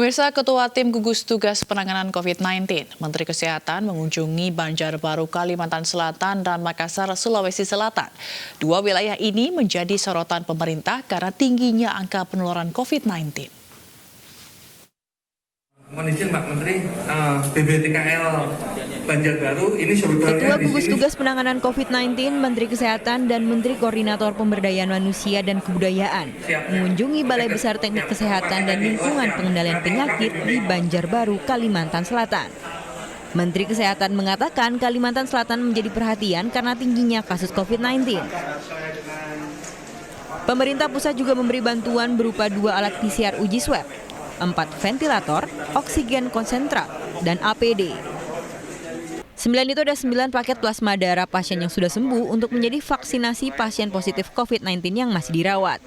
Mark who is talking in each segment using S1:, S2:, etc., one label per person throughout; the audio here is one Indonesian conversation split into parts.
S1: Pemirsa, Ketua Tim Gugus Tugas Penanganan COVID-19, Menteri Kesehatan mengunjungi Banjarbaru, Kalimantan Selatan dan Makassar, Sulawesi Selatan. Dua wilayah ini menjadi sorotan pemerintah karena tingginya angka penularan COVID-19.
S2: Mohon izin Pak Menteri, BBTKL Banjarbaru ini sebetulnya
S3: Ketua Gugus Tugas Penanganan COVID-19, Menteri Kesehatan dan Menteri Koordinator Pemberdayaan Manusia dan Kebudayaan mengunjungi Balai Besar Teknik Kesehatan dan Lingkungan Pengendalian Penyakit di Banjarbaru, Kalimantan Selatan. Menteri Kesehatan mengatakan Kalimantan Selatan menjadi perhatian karena tingginya kasus COVID-19. Pemerintah pusat juga memberi bantuan berupa 2 alat PCR uji swab, 4 ventilator, oksigen konsentrat, dan APD. Selain itu ada 9 paket plasma darah pasien yang sudah sembuh untuk menjadi vaksinasi pasien positif COVID-19 yang masih dirawat.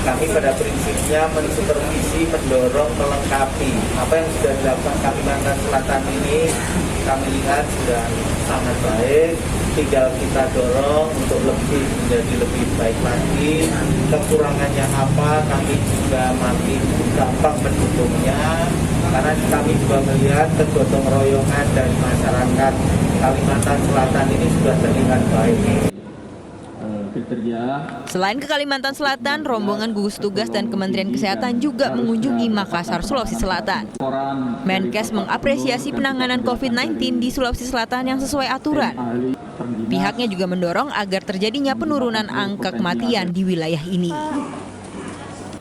S4: Kami pada prinsipnya mensupervisi, mendorong, melengkapi apa yang sudah dilakukan Kalimantan Selatan ini. Kami lihat sudah sangat baik, tinggal kita dorong untuk menjadi lebih baik lagi. Kekurangannya apa, kami juga masih gampang mendukungnya, karena kami juga melihat kegotong royongan dari masyarakat Kalimantan Selatan ini sudah terlihat baik.
S3: Selain ke Kalimantan Selatan, rombongan gugus tugas dan Kementerian Kesehatan juga mengunjungi Makassar, Sulawesi Selatan. Menkes mengapresiasi penanganan COVID-19 di Sulawesi Selatan yang sesuai aturan. Pihaknya juga mendorong agar terjadinya penurunan angka kematian di wilayah ini.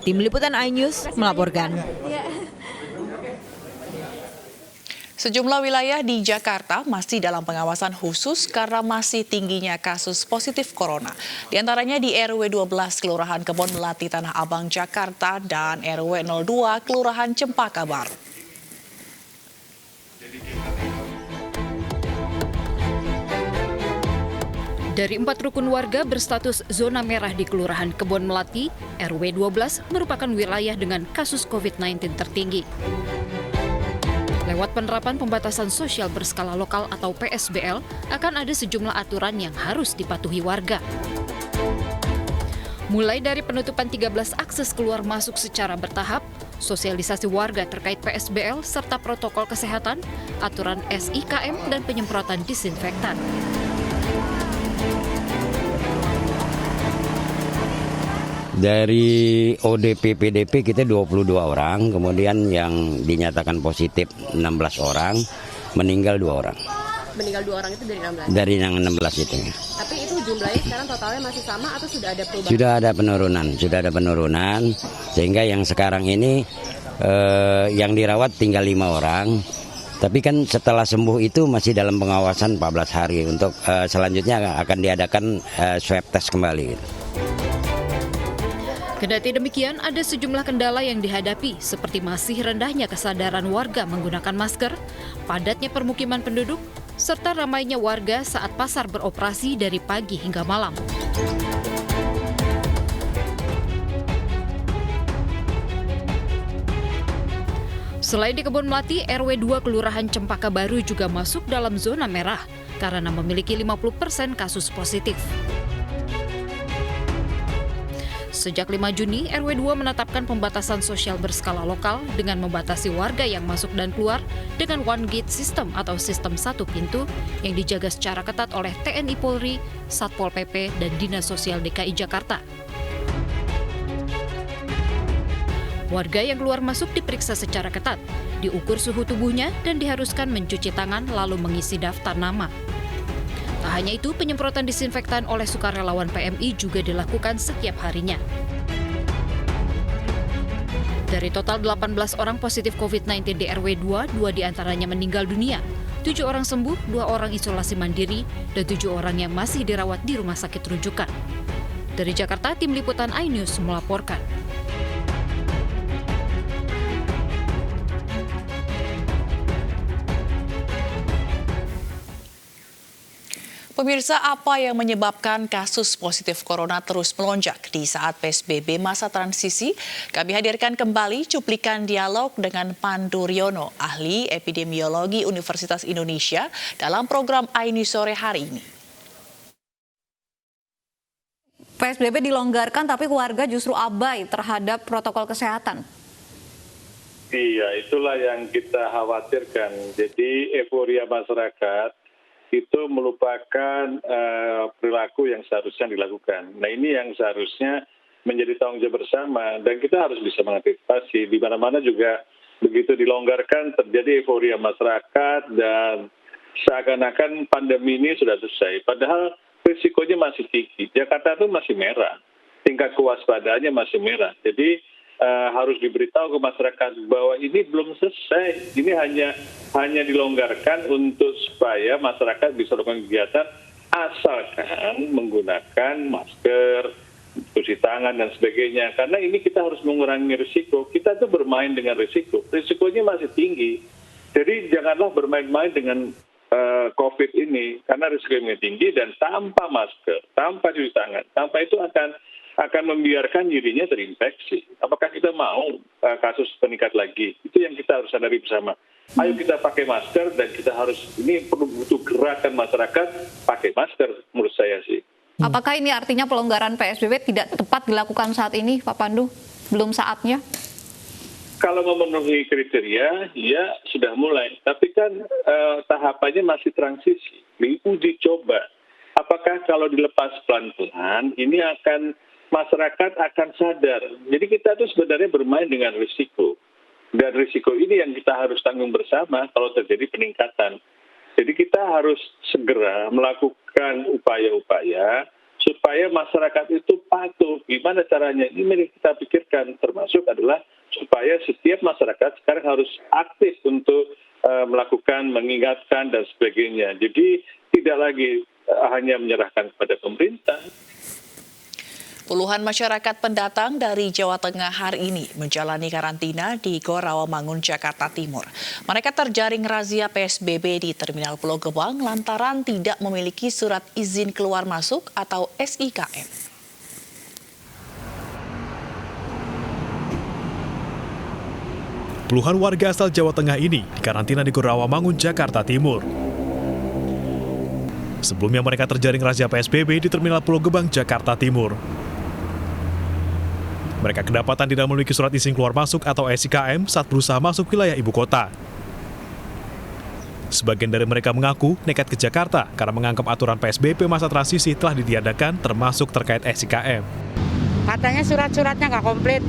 S3: Tim Liputan iNews melaporkan.
S1: Sejumlah wilayah di Jakarta masih dalam pengawasan khusus karena masih tingginya kasus positif corona. Di antaranya di RW 12 Kelurahan Kebon Melati, Tanah Abang, Jakarta dan RW 02 Kelurahan Cempaka Baru.
S5: Dari 4 rukun warga berstatus zona merah di Kelurahan Kebon Melati, RW 12 merupakan wilayah dengan kasus COVID-19 tertinggi. Lewat penerapan pembatasan sosial berskala lokal atau PSBL, akan ada sejumlah aturan yang harus dipatuhi warga. Mulai dari penutupan 13 akses keluar masuk secara bertahap, sosialisasi warga terkait PSBL serta protokol kesehatan, aturan SIKM dan penyemprotan disinfektan.
S6: Dari ODP PDP kita 22 orang, kemudian yang dinyatakan positif 16 orang, meninggal 2 orang.
S7: Meninggal 2 orang itu dari 16?
S6: Dari yang 16 itu.
S7: Tapi itu jumlahnya sekarang totalnya masih sama atau sudah ada perubahan?
S6: Sudah ada penurunan, sehingga yang sekarang ini yang dirawat tinggal 5 orang. Tapi kan setelah sembuh itu masih dalam pengawasan 14 hari, untuk selanjutnya akan diadakan swab test kembali.
S5: Kendati demikian, ada sejumlah kendala yang dihadapi, seperti masih rendahnya kesadaran warga menggunakan masker, padatnya permukiman penduduk, serta ramainya warga saat pasar beroperasi dari pagi hingga malam. Selain di Kebon Melati, RW 2 Kelurahan Cempaka Baru juga masuk dalam zona merah karena memiliki 50% kasus positif. Sejak 5 Juni, RW 2 menetapkan pembatasan sosial berskala lokal dengan membatasi warga yang masuk dan keluar dengan one gate system atau sistem satu pintu yang dijaga secara ketat oleh TNI Polri, Satpol PP, dan Dinas Sosial DKI Jakarta. Warga yang keluar masuk diperiksa secara ketat, diukur suhu tubuhnya dan diharuskan mencuci tangan lalu mengisi daftar nama. Tak hanya itu, penyemprotan disinfektan oleh sukarelawan PMI juga dilakukan setiap harinya. Dari total 18 orang positif COVID-19 di RW 2, 2 diantaranya meninggal dunia, 7 orang sembuh, 2 orang isolasi mandiri, dan 7 orang yang masih dirawat di rumah sakit rujukan. Dari Jakarta, Tim Liputan iNews melaporkan.
S1: Pemirsa, apa yang menyebabkan kasus positif corona terus melonjak di saat PSBB masa transisi? Kami hadirkan kembali cuplikan dialog dengan Pandu Riono, ahli epidemiologi Universitas Indonesia, dalam program iNews sore hari ini.
S8: PSBB dilonggarkan tapi warga justru abai terhadap protokol kesehatan. Iya, itulah yang kita khawatirkan. Jadi euforia masyarakat itu melupakan perilaku yang seharusnya dilakukan. Nah, ini yang seharusnya menjadi tanggung jawab bersama, dan kita harus bisa mengantisipasi. Di mana-mana juga begitu dilonggarkan terjadi euforia masyarakat dan seakan-akan pandemi ini sudah selesai. Padahal risikonya masih tinggi. Jakarta itu masih merah, tingkat kewaspadaannya masih merah. Jadi harus diberitahu ke masyarakat bahwa ini belum selesai. Ini hanya dilonggarkan untuk supaya masyarakat bisa melakukan kegiatan asalkan menggunakan masker, cuci tangan dan sebagainya. Karena ini kita harus mengurangi risiko. Kita tuh bermain dengan risiko. Risikonya masih tinggi. Jadi janganlah bermain-main dengan COVID ini, karena risikonya tinggi dan tanpa masker, tanpa cuci tangan, tanpa itu akan membiarkan dirinya terinfeksi. Apakah kita mau kasus meningkat lagi? Itu yang kita harus sadari bersama. Ayo kita pakai masker, dan kita harus, ini perlu butuh gerakan masyarakat pakai masker, menurut saya sih.
S9: Apakah ini artinya pelonggaran PSBB tidak tepat dilakukan saat ini, Pak Pandu? Belum saatnya?
S8: Kalau memenuhi kriteria, ya sudah mulai. Tapi kan tahapannya masih transisi, diuji coba. Apakah kalau dilepas pelan-pelan, ini masyarakat akan sadar. Jadi kita tuh sebenarnya bermain dengan risiko. Dan risiko ini yang kita harus tanggung bersama kalau terjadi peningkatan. Jadi kita harus segera melakukan upaya-upaya supaya masyarakat itu patuh. Gimana caranya? Ini yang kita pikirkan, termasuk adalah supaya setiap masyarakat sekarang harus aktif untuk melakukan, mengingatkan, dan sebagainya. Jadi tidak lagi hanya menyerahkan kepada pemerintah.
S1: Puluhan masyarakat pendatang dari Jawa Tengah hari ini menjalani karantina di Gor Rawamangun, Jakarta Timur. Mereka terjaring razia PSBB di Terminal Pulau Gebang lantaran tidak memiliki surat izin keluar masuk atau SIKM.
S10: Puluhan warga asal Jawa Tengah ini dikarantina di Gor Rawamangun, Jakarta Timur. Sebelumnya mereka terjaring razia PSBB di Terminal Pulau Gebang, Jakarta Timur. Mereka kedapatan tidak memiliki surat izin keluar masuk atau SIKM saat berusaha masuk wilayah ibu kota. Sebagian dari mereka mengaku nekat ke Jakarta karena menganggap aturan PSBB masa transisi telah ditiadakan termasuk terkait SIKM.
S11: Katanya surat-suratnya nggak komplit.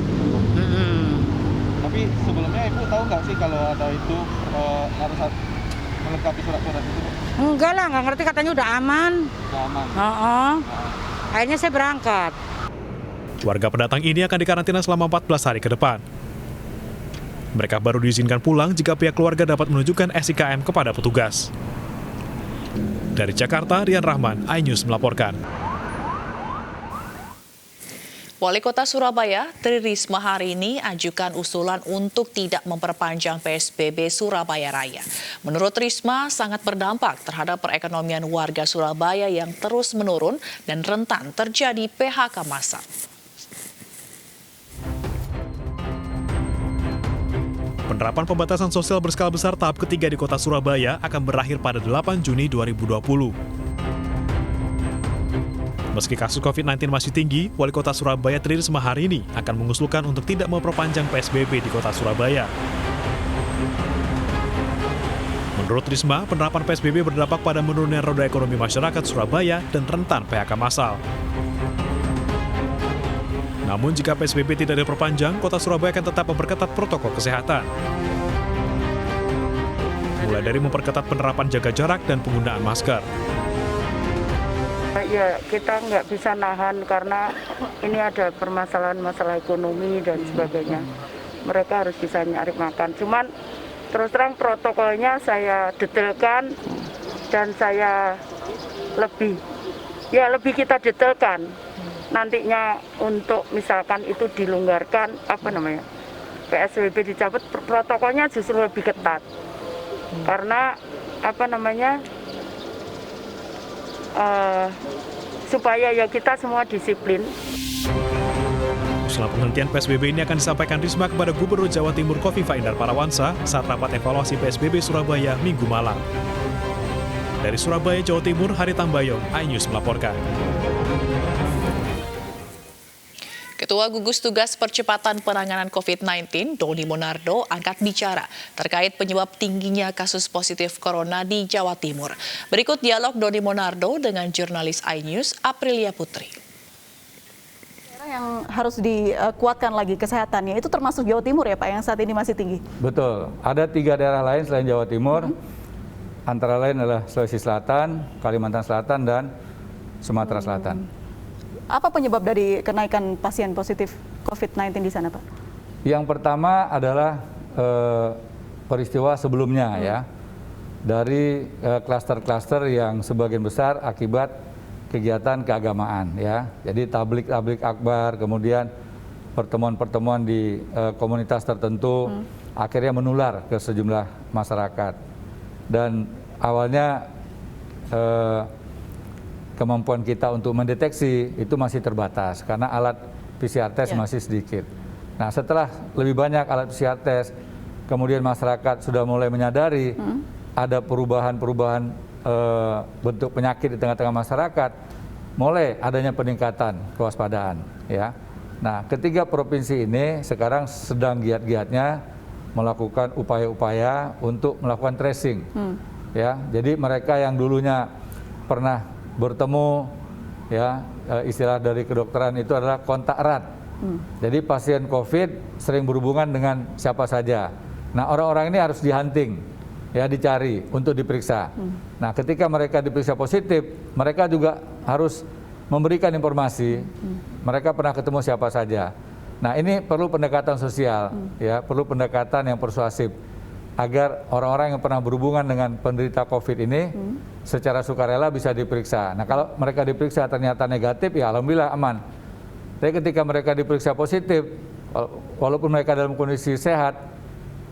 S4: Tapi sebelumnya Ibu tahu nggak sih kalau ada itu harus melengkapi surat-surat itu?
S11: Enggak lah, nggak ngerti, katanya udah aman.
S4: Udah aman?
S11: Akhirnya saya berangkat.
S10: Warga pendatang ini akan dikarantina selama 14 hari ke depan. Mereka baru diizinkan pulang jika pihak keluarga dapat menunjukkan SIKM kepada petugas. Dari Jakarta, Rian Rahman, iNews melaporkan.
S1: Wali Kota Surabaya, Tri Risma hari ini ajukan usulan untuk tidak memperpanjang PSBB Surabaya Raya. Menurut Risma, sangat berdampak terhadap perekonomian warga Surabaya yang terus menurun dan rentan terjadi PHK massal.
S10: Penerapan pembatasan sosial berskala besar tahap ketiga di Kota Surabaya akan berakhir pada 8 Juni 2020. Meski kasus COVID-19 masih tinggi, Wali Kota Surabaya Tri Risma hari ini akan mengusulkan untuk tidak memperpanjang PSBB di Kota Surabaya. Menurut Risma, penerapan PSBB berdampak pada menurunnya roda ekonomi masyarakat Surabaya dan rentan PHK massal. Namun jika PSBB tidak diperpanjang, Kota Surabaya akan tetap memperketat protokol kesehatan. Mulai dari memperketat penerapan jaga jarak dan penggunaan masker.
S11: Ya, kita nggak bisa nahan karena ini ada permasalahan masalah ekonomi dan sebagainya. Mereka harus bisa nyari makan. Cuman terus terang protokolnya saya detailkan dan saya lebih kita detailkan. Nantinya untuk misalkan itu dilonggarkan, PSBB dicabut, protokolnya justru lebih ketat. Karena supaya ya kita semua disiplin.
S10: Usulan penghentian PSBB ini akan disampaikan Risma kepada Gubernur Jawa Timur Khofifah Indar Parawansa saat rapat evaluasi PSBB Surabaya Minggu malam. Dari Surabaya, Jawa Timur, Hari Tambayong, iNews melaporkan.
S1: Ketua Gugus Tugas Percepatan Penanganan COVID-19, Doni Monardo, angkat bicara terkait penyebab tingginya kasus positif corona di Jawa Timur. Berikut dialog Doni Monardo dengan jurnalis iNews, Aprilia Putri.
S12: Yang harus dikuatkan lagi kesehatannya itu termasuk Jawa Timur ya Pak, yang saat ini masih tinggi?
S13: Betul, ada 3 daerah lain selain Jawa Timur, antara lain adalah Sulawesi Selatan, Kalimantan Selatan, dan Sumatera Selatan.
S12: Apa penyebab dari kenaikan pasien positif COVID-19 di sana Pak?
S13: Yang pertama adalah peristiwa sebelumnya ya, dari klaster-klaster yang sebagian besar akibat kegiatan keagamaan ya. Jadi tablik akbar, kemudian pertemuan-pertemuan di komunitas tertentu akhirnya menular ke sejumlah masyarakat. Dan awalnya kemampuan kita untuk mendeteksi itu masih terbatas karena alat PCR test masih sedikit. Nah, setelah lebih banyak alat PCR test, kemudian masyarakat sudah mulai menyadari ada perubahan-perubahan bentuk penyakit di tengah-tengah masyarakat, mulai adanya peningkatan kewaspadaan ya. Nah, ketiga provinsi ini sekarang sedang giat-giatnya melakukan upaya-upaya untuk melakukan tracing ya. Jadi mereka yang dulunya pernah bertemu ya, istilah dari kedokteran itu adalah kontak erat. Jadi pasien COVID sering berhubungan dengan siapa saja. Nah, orang-orang ini harus dihunting ya, dicari untuk diperiksa. Nah, ketika mereka diperiksa positif, mereka juga harus memberikan informasi mereka pernah ketemu siapa saja. Nah, ini perlu pendekatan sosial ya, perlu pendekatan yang persuasif agar orang-orang yang pernah berhubungan dengan penderita COVID ini secara sukarela bisa diperiksa. Nah, kalau mereka diperiksa ternyata negatif, ya alhamdulillah aman. Tapi ketika mereka diperiksa positif, walaupun mereka dalam kondisi sehat,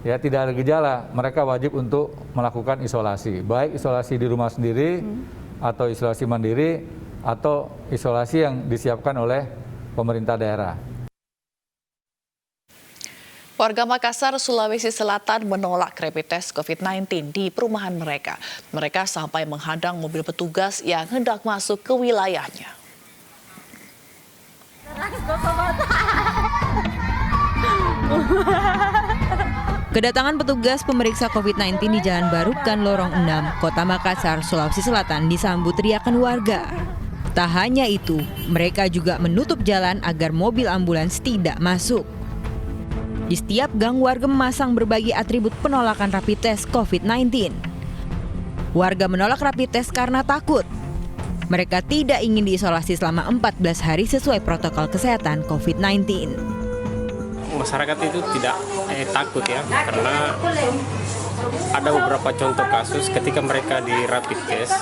S13: ya tidak ada gejala, mereka wajib untuk melakukan isolasi, baik isolasi di rumah sendiri atau isolasi mandiri atau isolasi yang disiapkan oleh pemerintah daerah.
S1: Warga Makassar, Sulawesi Selatan menolak rapid test COVID-19 di perumahan mereka. Mereka sampai menghadang mobil petugas yang hendak masuk ke wilayahnya.
S3: Kedatangan petugas pemeriksa COVID-19 di Jalan Barukan, Lorong 6, Kota Makassar, Sulawesi Selatan disambut teriakan warga. Tak hanya itu, mereka juga menutup jalan agar mobil ambulans tidak masuk. Di setiap gang warga memasang berbagai atribut penolakan rapid test COVID-19. Warga menolak rapid test karena takut. Mereka tidak ingin diisolasi selama 14 hari sesuai protokol kesehatan COVID-19.
S14: Masyarakat itu tidak takut ya, karena ada beberapa contoh kasus ketika mereka di rapid test,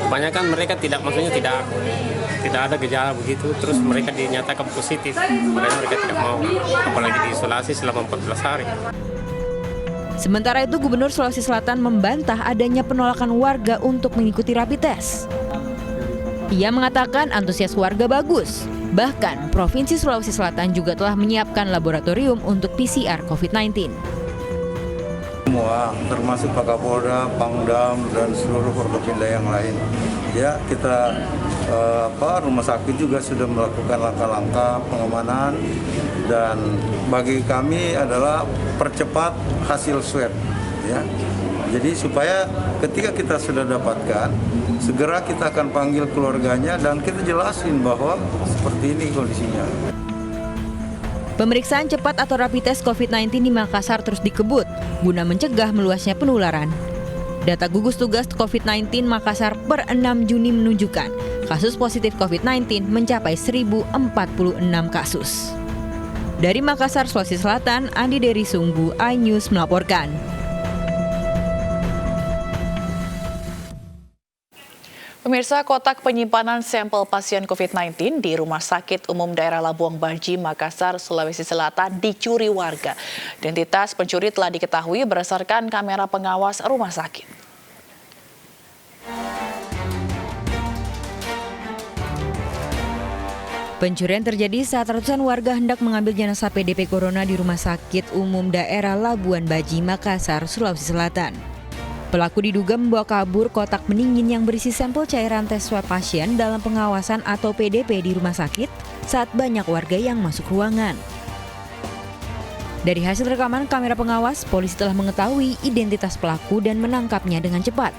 S14: kebanyakan mereka tidak ada gejala begitu, terus mereka dinyatakan positif, makanya mereka tidak mau, apalagi diisolasi selama 14 hari.
S3: Sementara itu, Gubernur Sulawesi Selatan membantah adanya penolakan warga untuk mengikuti rapid test. Ia mengatakan antusias warga bagus. Bahkan, Provinsi Sulawesi Selatan juga telah menyiapkan laboratorium untuk PCR COVID-19.
S15: Semua, termasuk Pak Kapolda, Pangdam, dan seluruh Forkopimda yang lain. Ya, kita rumah sakit juga sudah melakukan langkah-langkah pengamanan, dan bagi kami adalah percepat hasil swab. Ya. Jadi supaya ketika kita sudah dapatkan, segera kita akan panggil keluarganya dan kita jelasin bahwa seperti ini kondisinya.
S3: Pemeriksaan cepat atau rapid test COVID-19 di Makassar terus dikebut guna mencegah meluasnya penularan. Data gugus tugas COVID-19 Makassar per 6 Juni menunjukkan kasus positif COVID-19 mencapai 1.046 kasus. Dari Makassar, Sulawesi Selatan, Andi Dery Sunggu, iNews melaporkan.
S1: Pemirsa, kotak penyimpanan sampel pasien COVID-19 di Rumah Sakit Umum Daerah Labuan Baji, Makassar, Sulawesi Selatan dicuri warga. Identitas pencuri telah diketahui berdasarkan kamera pengawas rumah sakit.
S3: Pencurian terjadi saat ratusan warga hendak mengambil jenazah PDP Corona di Rumah Sakit Umum Daerah Labuan Baji, Makassar, Sulawesi Selatan. Pelaku diduga membawa kabur kotak pendingin yang berisi sampel cairan tes swab pasien dalam pengawasan atau PDP di rumah sakit saat banyak warga yang masuk ruangan. Dari hasil rekaman kamera pengawas, polisi telah mengetahui identitas pelaku dan menangkapnya dengan cepat.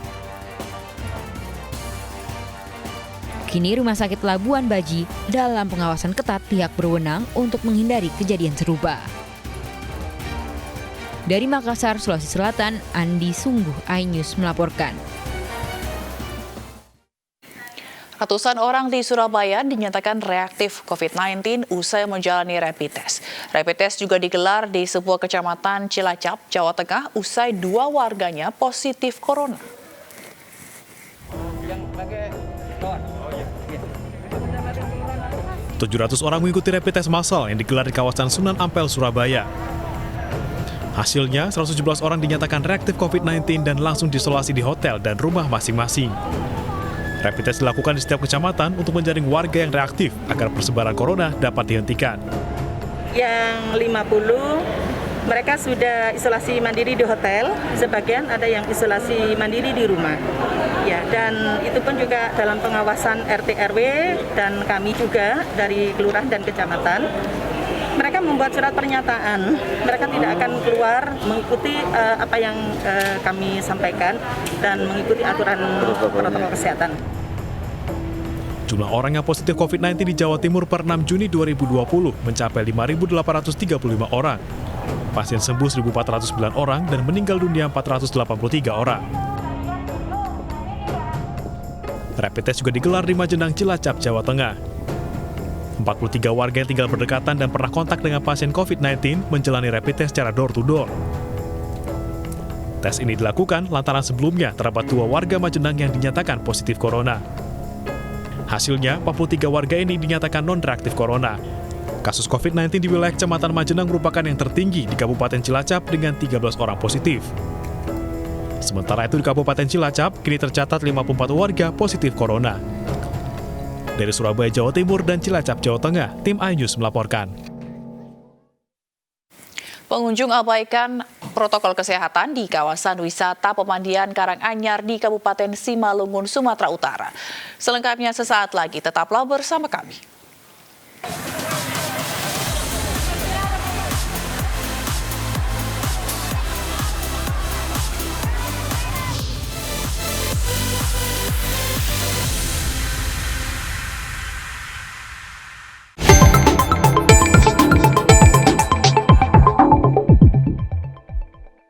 S3: Kini Rumah Sakit Labuan Baji dalam pengawasan ketat pihak berwenang untuk menghindari kejadian serupa. Dari Makassar, Sulawesi Selatan, Andi Sungguh, iNews melaporkan.
S1: Ratusan orang di Surabaya dinyatakan reaktif COVID-19 usai menjalani rapid test. Rapid test juga digelar di sebuah kecamatan Cilacap, Jawa Tengah, usai 2 warganya positif corona.
S10: 700 orang mengikuti rapid test massal yang digelar di kawasan Sunan Ampel, Surabaya. Hasilnya, 117 orang dinyatakan reaktif COVID-19 dan langsung diisolasi di hotel dan rumah masing-masing. Rapid test dilakukan di setiap kecamatan untuk menjaring warga yang reaktif agar persebaran corona dapat dihentikan.
S11: Yang 50 mereka sudah isolasi mandiri di hotel, sebagian ada yang isolasi mandiri di rumah. Ya, dan itu pun juga dalam pengawasan RT RW dan kami juga dari kelurahan dan kecamatan. Mereka membuat surat pernyataan, mereka tidak akan keluar mengikuti apa yang kami sampaikan dan mengikuti aturan protokol kesehatan.
S10: Jumlah orang yang positif COVID-19 di Jawa Timur per 6 Juni 2020 mencapai 5.835 orang. Pasien sembuh 1.409 orang dan meninggal dunia 483 orang. Rapid test juga digelar di Majenang, Cilacap, Jawa Tengah. 43 warga yang tinggal berdekatan dan pernah kontak dengan pasien COVID-19 menjalani rapid test secara door-to-door. Tes ini dilakukan lantaran sebelumnya terdapat 2 warga Majenang yang dinyatakan positif corona. Hasilnya, 43 warga ini dinyatakan non-reaktif corona. Kasus COVID-19 di wilayah Kecamatan Majenang merupakan yang tertinggi di Kabupaten Cilacap dengan 13 orang positif. Sementara itu di Kabupaten Cilacap, kini tercatat 54 warga positif corona. Dari Surabaya, Jawa Timur, dan Cilacap, Jawa Tengah, tim iNews melaporkan.
S1: Pengunjung abaikan protokol kesehatan di kawasan wisata pemandian Karanganyar di Kabupaten Simalungun, Sumatera Utara. Selengkapnya sesaat lagi, tetaplah bersama kami.